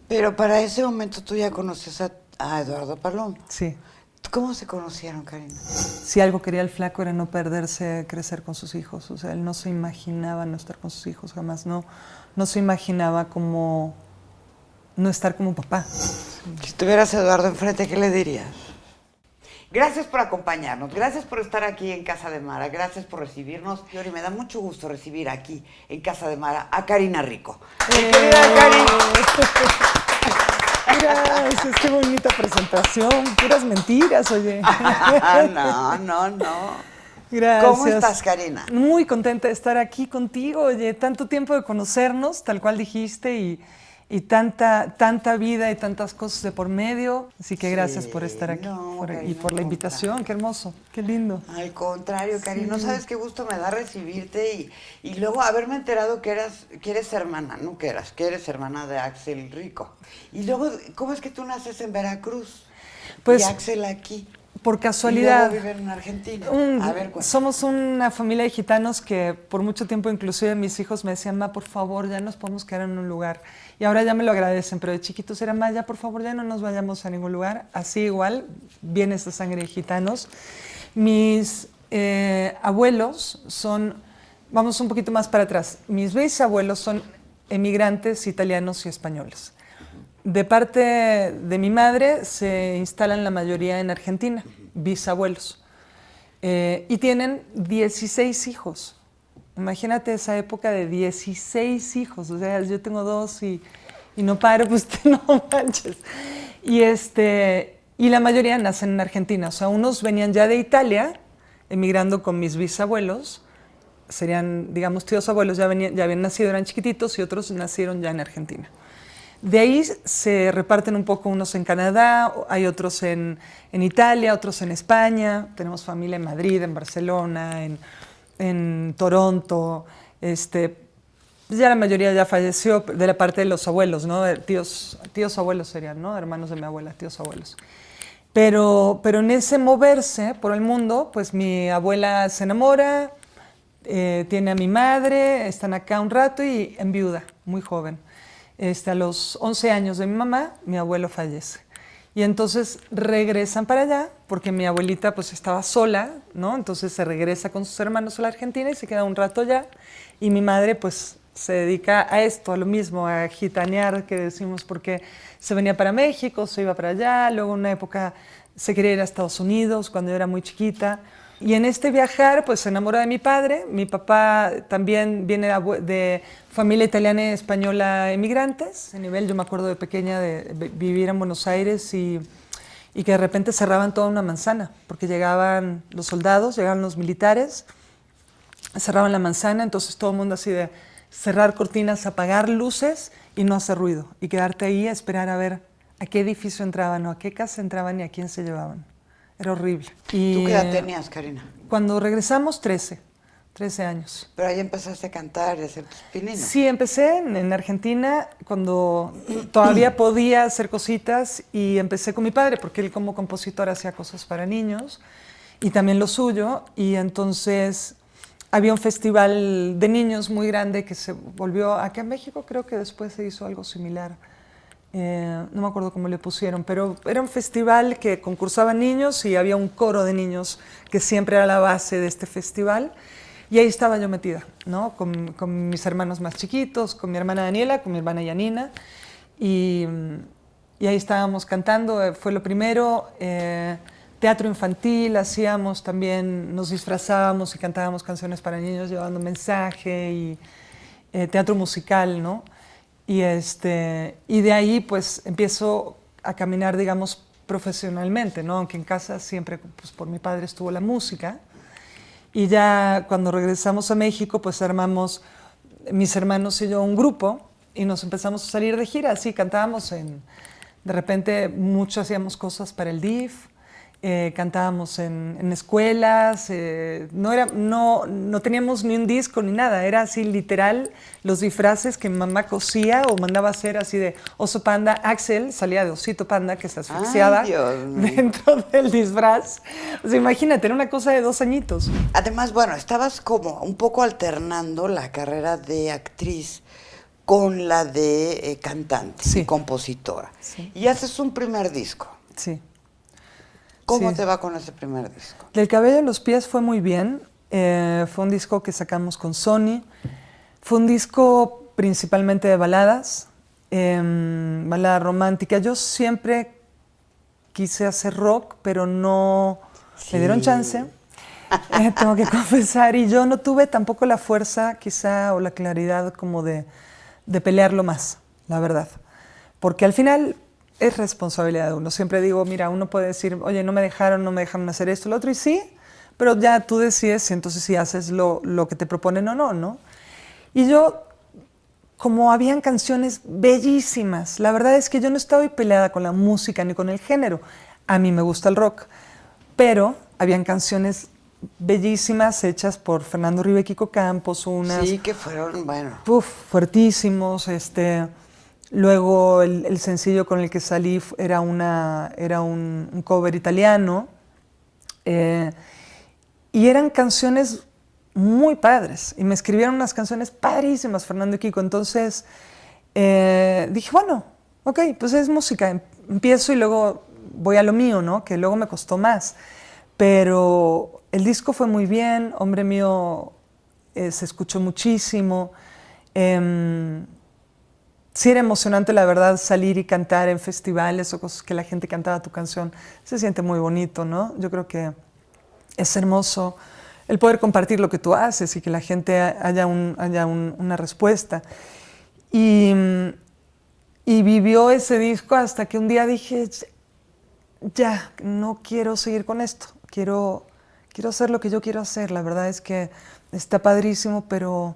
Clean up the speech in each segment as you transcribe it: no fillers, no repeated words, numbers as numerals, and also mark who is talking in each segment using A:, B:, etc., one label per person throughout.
A: Pero para ese momento tú ya conoces a Eduardo Palomo.
B: Sí.
A: ¿Cómo se conocieron, Karina?
B: Si algo quería el flaco era no perderse, crecer con sus hijos. O sea, él no se imaginaba no estar con sus hijos, jamás. No se imaginaba como no estar como papá.
A: Si tuvieras a Eduardo enfrente, ¿qué le dirías? Gracias por acompañarnos, gracias por estar aquí en Casa de Mara, gracias por recibirnos. Y me da mucho gusto recibir aquí en Casa de Mara a Karina Rico. Querida Karina.
B: Gracias, qué bonita presentación, puras mentiras, oye.
A: No.
B: Gracias.
A: ¿Cómo estás, Karina?
B: Muy contenta de estar aquí contigo, oye, tanto tiempo de conocernos, tal cual dijiste, y tanta vida y tantas cosas de por medio. Así que gracias por estar aquí y por la invitación. Qué hermoso, qué lindo.
A: Al contrario, Karina, no sabes qué gusto me da recibirte y luego haberme enterado que eres hermana, no que eres hermana de Axel Rico. Y luego, ¿cómo es que tú naces en Veracruz?
B: Pues,
A: y Axel aquí.
B: Por casualidad.
A: Y luego viven en Argentina. A ver,
B: somos una familia de gitanos que por mucho tiempo, inclusive mis hijos me decían, ma, por favor, ya nos podemos quedar en un lugar. Y ahora ya me lo agradecen, pero de chiquitos era, ma, ya por favor, ya no nos vayamos a ningún lugar. Así igual, viene esta sangre de gitanos. Mis abuelos son, vamos un poquito más para atrás, mis bisabuelos son emigrantes italianos y españoles. De parte de mi madre se instalan la mayoría en Argentina, bisabuelos, y tienen 16 hijos. Imagínate esa época de 16 hijos, o sea, yo tengo 2 y no paro, pues no manches. Y la mayoría nacen en Argentina, o sea, unos venían ya de Italia, emigrando con mis bisabuelos, serían, digamos, tíos abuelos, ya habían nacido, eran chiquititos, y otros nacieron ya en Argentina. De ahí se reparten un poco, unos en Canadá, hay otros en Italia, otros en España, tenemos familia en Madrid, en Barcelona, en Toronto, ya la mayoría ya falleció de la parte de los abuelos, ¿no? Tíos abuelos serían, ¿no? Hermanos de mi abuela, tíos abuelos. Pero en ese moverse por el mundo, pues mi abuela se enamora, tiene a mi madre, están acá un rato y enviuda, muy joven. A los 11 años de mi mamá, mi abuelo fallece. Y entonces regresan para allá, porque mi abuelita pues estaba sola, ¿no? Entonces se regresa con sus hermanos a la Argentina y se queda un rato allá. Y mi madre pues se dedica a esto, a lo mismo, a gitanear, que decimos, porque se venía para México, se iba para allá, luego en una época se quería ir a Estados Unidos cuando yo era muy chiquita. Y en este viajar, pues se enamora de mi padre. Mi papá también viene de familia italiana y española emigrantes. A nivel, yo me acuerdo de pequeña de vivir en Buenos Aires y que de repente cerraban toda una manzana, porque llegaban los soldados, llegaban los militares, cerraban la manzana, entonces todo el mundo así de cerrar cortinas, apagar luces y no hacer ruido. Y quedarte ahí a esperar a ver a qué edificio entraban o a qué casa entraban y a quién se llevaban. Era horrible. Y
A: ¿tú qué edad tenías, Karina?
B: Cuando regresamos, 13 años.
A: Pero ahí empezaste a cantar y a hacer tus pininos.
B: Sí, empecé en Argentina cuando todavía podía hacer cositas y empecé con mi padre, porque él como compositor hacía cosas para niños y también lo suyo. Y entonces había un festival de niños muy grande que se volvió, acá en México creo que después se hizo algo similar. No me acuerdo cómo le pusieron, pero era un festival que concursaban niños y había un coro de niños que siempre era la base de este festival. Y ahí estaba yo metida, ¿no? Con mis hermanos más chiquitos, con mi hermana Daniela, con mi hermana Yanina. Y ahí estábamos cantando, fue lo primero. Teatro infantil, hacíamos también, nos disfrazábamos y cantábamos canciones para niños llevando mensaje y teatro musical, ¿no? Y de ahí pues empiezo a caminar, digamos, profesionalmente, ¿no? Aunque en casa siempre pues, por mi padre estuvo la música. Y ya cuando regresamos a México, pues armamos, mis hermanos y yo, un grupo y nos empezamos a salir de gira. Así cantábamos de repente mucho hacíamos cosas para el DIF, cantábamos en escuelas, no teníamos ni un disco ni nada, era así literal los disfraces que mi mamá cosía o mandaba hacer así de oso panda. Axel salía de osito panda que se asfixiaba dentro del disfraz. O sea, imagínate, era una cosa de 2 añitos.
A: Además, bueno, estabas como un poco alternando la carrera de actriz con la de cantante
B: Sí.
A: y compositora.
B: Sí.
A: Y haces un primer disco.
B: Sí.
A: ¿Cómo
B: Sí.
A: te va con ese primer disco?
B: Del cabello a los pies fue muy bien. Fue un disco que sacamos con Sony. Fue un disco principalmente de baladas, balada romántica. Yo siempre quise hacer rock, pero no me dieron chance. Tengo que confesar. Y yo no tuve tampoco la fuerza, quizá, o la claridad como de pelearlo más, la verdad. Porque al final es responsabilidad de uno. Siempre digo, mira, uno puede decir, oye, no me dejaron hacer esto, lo otro, y sí, pero ya tú decides, entonces si haces lo que te proponen o no, ¿no? Y yo, como habían canciones bellísimas, la verdad es que yo no estoy peleada con la música ni con el género. A mí me gusta el rock, pero habían canciones bellísimas hechas por Fernando Rivera y Kiko Campos, unas...
A: Sí, que fueron, bueno.
B: fuertísimos. Luego el sencillo con el que salí era un cover italiano. Y eran canciones muy padres. Y me escribieron unas canciones padrísimas, Fernando y Kiko. Entonces dije, bueno, ok, pues es música. Empiezo y luego voy a lo mío, ¿no? Que luego me costó más. Pero el disco fue muy bien, Hombre Mío se escuchó muchísimo. Sí era emocionante, la verdad, salir y cantar en festivales o cosas que la gente cantaba tu canción. Se siente muy bonito, ¿no? Yo creo que es hermoso el poder compartir lo que tú haces y que la gente haya una respuesta. Y vivió ese disco hasta que un día dije, ya, no quiero seguir con esto. Quiero hacer lo que yo quiero hacer. La verdad es que está padrísimo, pero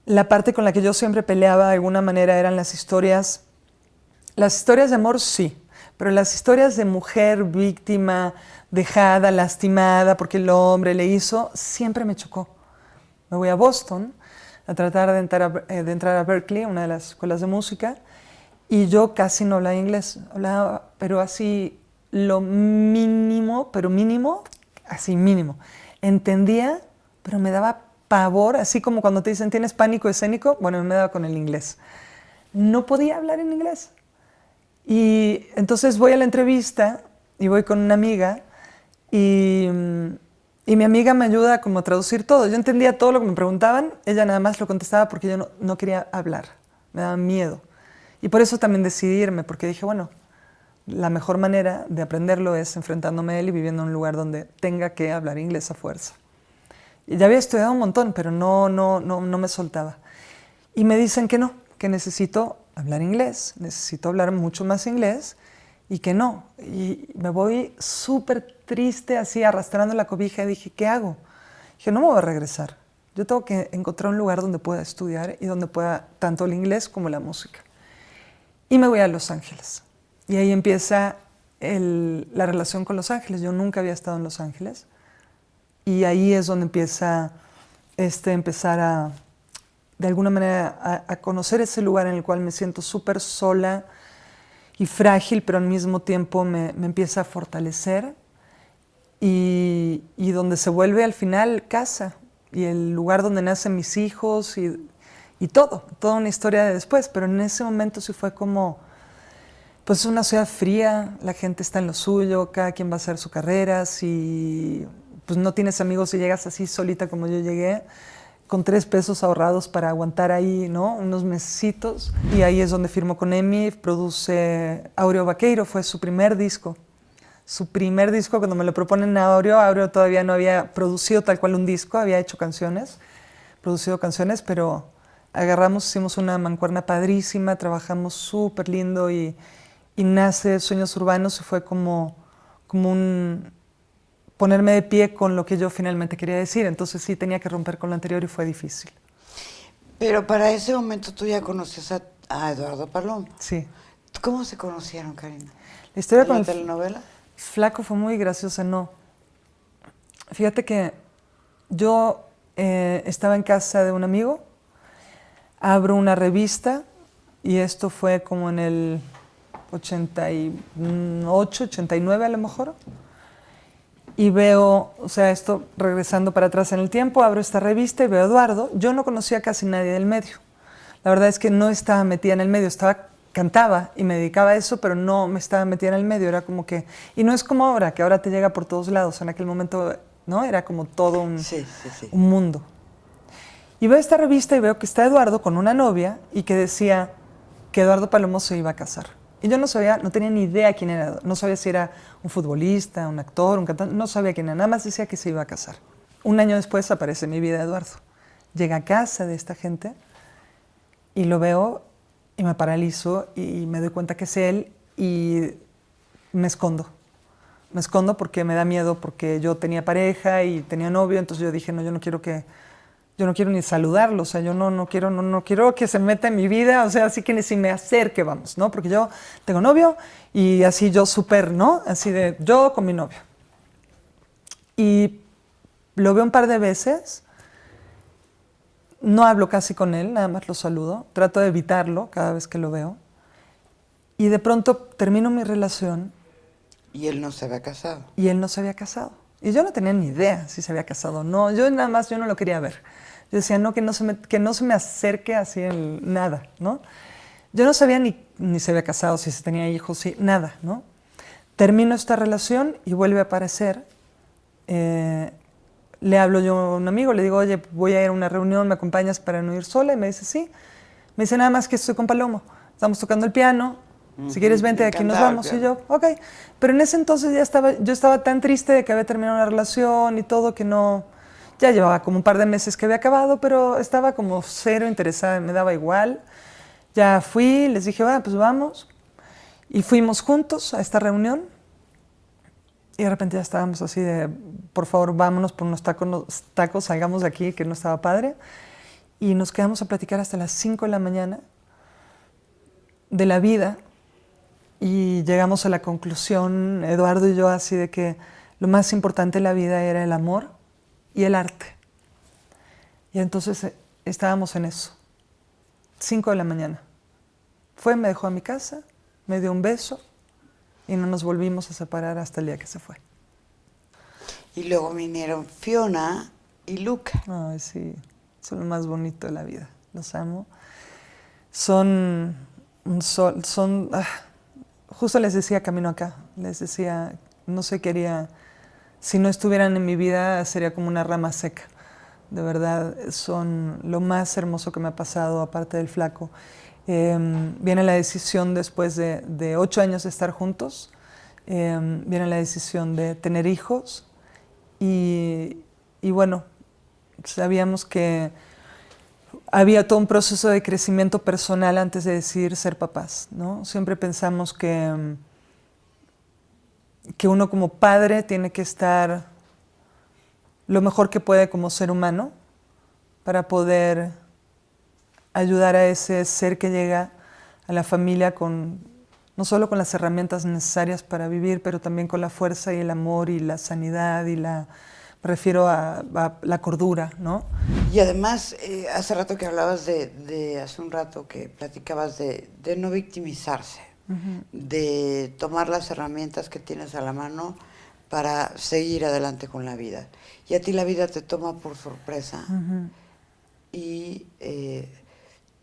B: la parte con la que yo siempre peleaba de alguna manera eran las historias de amor, sí, pero las historias de mujer víctima, dejada, lastimada porque el hombre le hizo, siempre me chocó. Me voy a Boston a tratar de entrar a Berkeley, una de las escuelas de música, y yo casi no hablaba inglés, hablaba, pero así lo mínimo, pero mínimo, así mínimo. Entendía, pero me daba pavor, así como cuando te dicen tienes pánico escénico, bueno, me daba con el inglés. No podía hablar en inglés. Y entonces voy a la entrevista y voy con una amiga y mi amiga me ayuda como a traducir todo. Yo entendía todo lo que me preguntaban, ella nada más lo contestaba porque yo no quería hablar, me daba miedo. Y por eso también decidí irme, porque dije, bueno, la mejor manera de aprenderlo es enfrentándome a él y viviendo en un lugar donde tenga que hablar inglés a fuerza. Y ya había estudiado un montón, pero no me soltaba. Y me dicen que no, que necesito hablar inglés, necesito hablar mucho más inglés y que no. Y me voy súper triste, así arrastrando la cobija y dije, ¿qué hago? Dije, no me voy a regresar. Yo tengo que encontrar un lugar donde pueda estudiar y donde pueda tanto el inglés como la música. Y me voy a Los Ángeles. Y ahí empieza la relación con Los Ángeles. Yo nunca había estado en Los Ángeles. Y ahí es donde empieza empezar a, de alguna manera, a conocer ese lugar en el cual me siento súper sola y frágil, pero al mismo tiempo me empieza a fortalecer y donde se vuelve al final casa y el lugar donde nacen mis hijos y toda una historia de después. Pero en ese momento sí fue como, pues una ciudad fría, la gente está en lo suyo, cada quien va a hacer su carrera, si pues no tienes amigos y llegas así solita como yo llegué, con 3 pesos ahorrados para aguantar ahí, ¿no? Unos mesecitos. Y ahí es donde firmó con EMI, produce Áureo Baqueiro, fue su primer disco. Su primer disco, cuando me lo proponen a Áureo todavía no había producido tal cual un disco, había hecho canciones, producido canciones, pero agarramos, hicimos una mancuerna padrísima, trabajamos súper lindo y nace Sueños Urbanos y fue como un ponerme de pie con lo que yo finalmente quería decir. Entonces sí tenía que romper con lo anterior y fue difícil.
A: Pero para ese momento tú ya conocías a Eduardo Palomo.
B: Sí.
A: ¿Cómo se conocieron, Karina?
B: La historia
A: ¿En
B: con
A: la
B: el
A: telenovela?
B: Flaco fue muy graciosa, no. Fíjate que yo estaba en casa de un amigo, abro una revista y esto fue como en el 88, 89 a lo mejor. Y veo, o sea, esto regresando para atrás en el tiempo, abro esta revista y veo a Eduardo. Yo no conocía a casi nadie del medio. la verdad es que no estaba metida en el medio, cantaba y me dedicaba a eso, pero no me estaba metida en el medio, era como que, y no es como ahora, que ahora te llega por todos lados, en aquel momento, ¿no? Era como todo
A: Sí, sí, sí.
B: un mundo. Y veo esta revista y veo que está Eduardo con una novia y que decía que Eduardo Palomo se iba a casar. Y yo no sabía, no tenía ni idea quién era, no sabía si era un futbolista, un actor, un cantante, no sabía quién era, nada más decía que se iba a casar. Un año después aparece en mi vida Eduardo. Llega a casa de esta gente y lo veo y me paralizo y me doy cuenta que es él y me escondo. Me escondo porque me da miedo, porque yo tenía pareja y tenía novio, entonces yo dije, no, yo no quiero ni saludarlo, o sea, yo no quiero que se meta en mi vida, o sea, así que ni si me acerque, vamos, ¿no? Porque yo tengo novio y así yo súper, ¿no? Así de yo con mi novio. Y lo veo un par de veces, no hablo casi con él, nada más lo saludo, trato de evitarlo cada vez que lo veo. Y de pronto termino mi relación.
A: Y él no se había casado.
B: Y él no se había casado. Y yo no tenía ni idea si se había casado o no. Yo nada más, yo no lo quería ver. Yo decía, no, que no se me acerque así en nada, ¿no? Yo no sabía ni se había casado, si se tenía hijos, nada, ¿no? Termino esta relación y vuelve a aparecer. Le hablo yo a un amigo, le digo, oye, voy a ir a una reunión, ¿me acompañas para no ir sola? Y me dice, sí. Me dice, nada más que estoy con Palomo. Estamos tocando el piano. Si quieres, vente, de aquí nos vamos. Y yo, ok. Pero en ese entonces yo estaba tan triste de que había terminado una relación y todo, que no... Ya llevaba como un par de meses que había acabado, pero estaba como cero interesada, me daba igual. Ya fui, les dije, bueno, pues vamos. Y fuimos juntos a esta reunión. Y de repente ya estábamos así de, por favor, vámonos por unos tacos, salgamos de aquí, que no estaba padre. Y nos quedamos a platicar hasta las 5 de la mañana de la vida. Y llegamos a la conclusión, Eduardo y yo, así de que lo más importante en la vida era el amor y el arte. Y entonces estábamos en eso. 5 de la mañana. Fue, me dejó a mi casa, me dio un beso y no nos volvimos a separar hasta el día que se fue.
A: Y luego vinieron Fiona y Luca.
B: Ay, sí, son lo más bonito de la vida. Los amo. Justo les decía camino acá, les decía, no sé qué haría, si no estuvieran en mi vida sería como una rama seca. De verdad, son lo más hermoso que me ha pasado, aparte del flaco. Viene la decisión después de 8 años de estar juntos, viene la decisión de tener hijos y bueno, sabíamos que había todo un proceso de crecimiento personal antes de decidir ser papás, ¿no? Siempre pensamos que uno como padre tiene que estar lo mejor que puede como ser humano para poder ayudar a ese ser que llega a la familia no solo con las herramientas necesarias para vivir, pero también con la fuerza y el amor y la sanidad y me refiero a la cordura, ¿no?
A: Y además, hace rato que hablabas hace un rato que platicabas de no victimizarse, de tomar las herramientas que tienes a la mano para seguir adelante con la vida. Y a ti la vida te toma por sorpresa. Y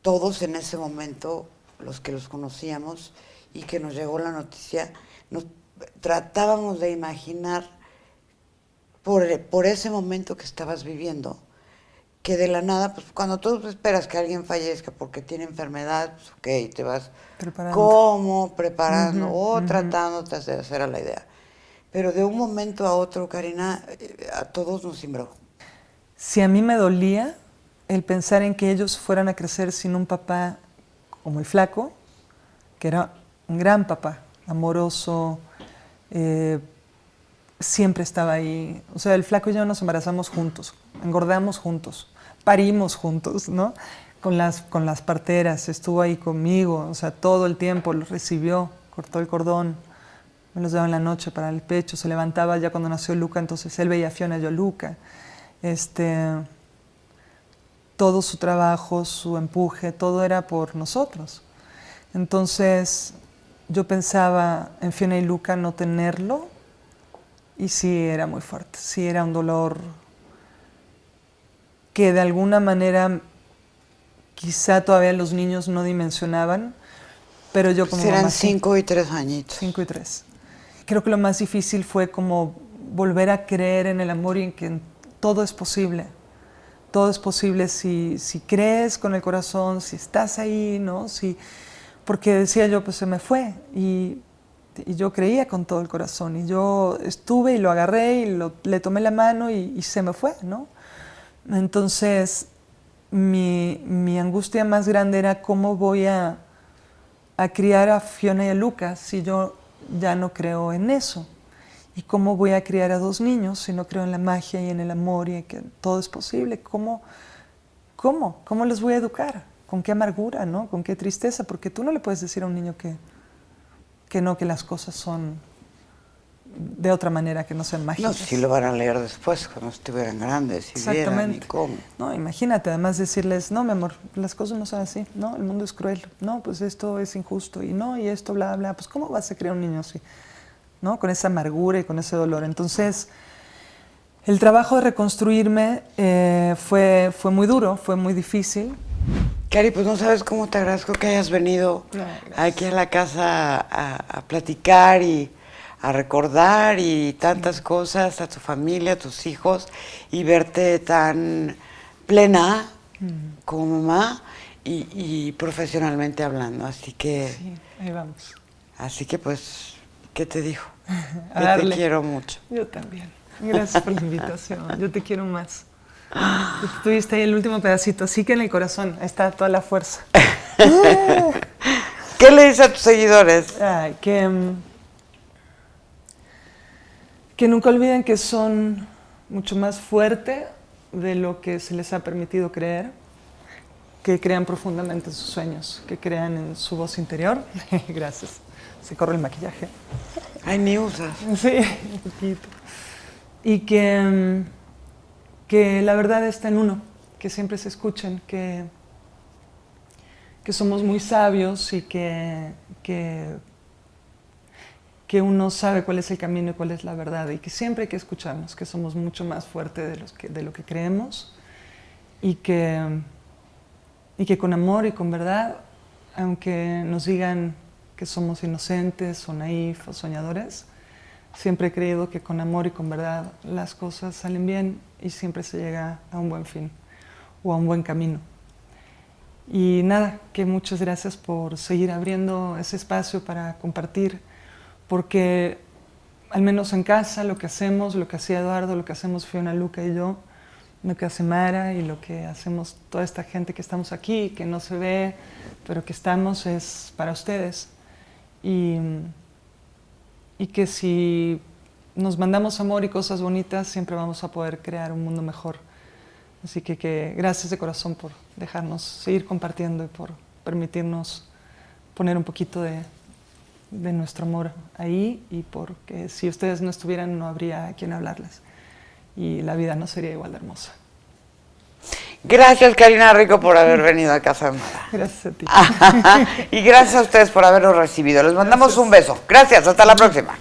A: todos en ese momento, los que los conocíamos y que nos llegó la noticia, nos tratábamos de imaginar por ese momento que estabas viviendo, que de la nada, pues cuando tú esperas que alguien fallezca porque tiene enfermedad, pues ok, te vas preparando o tratándote de hacer a la idea. Pero de un momento a otro, Karina, a todos nos cimbró.
B: Si a mí me dolía el pensar en que ellos fueran a crecer sin un papá como el flaco, que era un gran papá, amoroso, siempre estaba ahí. O sea, el flaco y yo nos embarazamos juntos, engordamos juntos, parimos juntos, ¿no? Con las parteras, estuvo ahí conmigo, o sea, todo el tiempo, los recibió, cortó el cordón, me los daba en la noche para el pecho, se levantaba ya cuando nació Luca, entonces él veía a Fiona y yo a Luca. Todo su trabajo, su empuje, todo era por nosotros. Entonces yo pensaba en Fiona y Luca no tenerlo, y sí era muy fuerte, sí era un dolor que de alguna manera quizá todavía los niños no dimensionaban, pero yo como
A: Serán
B: mamá, sí.
A: 5 y 3 añitos.
B: 5 y 3. Creo que lo más difícil fue como volver a creer en el amor y en que todo es posible. Todo es posible si crees con el corazón, si estás ahí, ¿no? Porque decía yo, pues se me fue. Y yo creía con todo el corazón. Y yo estuve y lo agarré y le tomé la mano y se me fue, ¿no? Entonces, mi angustia más grande era cómo voy a criar a Fiona y a Lucas si yo ya no creo en eso. ¿Y cómo voy a criar a 2 niños si no creo en la magia y en el amor y en que todo es posible? ¿Cómo los voy a educar? ¿Con qué amargura, no? ¿Con qué tristeza? Porque tú no le puedes decir a un niño que no, que las cosas son de otra manera, que no sean mágicas.
A: No, si lo van a leer después, cuando estuvieran grandes, si vieran y cómo.
B: No, imagínate, además decirles, no, mi amor, las cosas no son así, no, el mundo es cruel, no, pues esto es injusto, y no, y esto, bla, bla, pues ¿cómo vas a criar un niño así? ¿No? Con esa amargura y con ese dolor. Entonces, el trabajo de reconstruirme fue muy duro, fue muy difícil.
A: Cari, pues no sabes cómo te agradezco que hayas venido aquí a la casa a platicar y a recordar y tantas cosas, a tu familia, a tus hijos, y verte tan plena como mamá y profesionalmente hablando. Así que...
B: Sí, ahí vamos.
A: Así que pues, ¿qué te digo?
B: A
A: Yo
B: darle.
A: te quiero mucho.
B: Yo también. Gracias por la invitación. Yo te quiero más. Estuviste ahí el último pedacito, así que en el corazón está toda la fuerza.
A: ¿Qué le dices a tus seguidores?
B: Ay, que nunca olviden que son mucho más fuerte de lo que se les ha permitido creer, que crean profundamente en sus sueños, que crean en su voz interior. Gracias. Se corre el maquillaje.
A: Ay, ni usas.
B: Sí, un poquito. Y que la verdad está en uno, que siempre se escuchen, que somos muy sabios y que uno sabe cuál es el camino y cuál es la verdad, y que siempre hay que escucharnos, que somos mucho más fuertes de lo que creemos, y que con amor y con verdad, aunque nos digan que somos inocentes o naif o soñadores, siempre he creído que con amor y con verdad las cosas salen bien y siempre se llega a un buen fin o a un buen camino. Y nada, que muchas gracias por seguir abriendo ese espacio para compartir, porque al menos en casa lo que hacemos, lo que hacía Eduardo, lo que hacemos Fiona, Luca y yo, lo que hace Mara y lo que hacemos toda esta gente que estamos aquí, que no se ve, pero que estamos, es para ustedes. Y que si nos mandamos amor y cosas bonitas, siempre vamos a poder crear un mundo mejor. Así que gracias de corazón por dejarnos seguir compartiendo y por permitirnos poner un poquito de nuestro amor ahí, y porque si ustedes no estuvieran no habría a quien hablarles y la vida no sería igual de hermosa.
A: Gracias, Karina Rico, por haber venido a Casa de Mara.
B: Gracias a ti.
A: Y gracias a ustedes por habernos recibido. Les mandamos un beso. Gracias, hasta la próxima.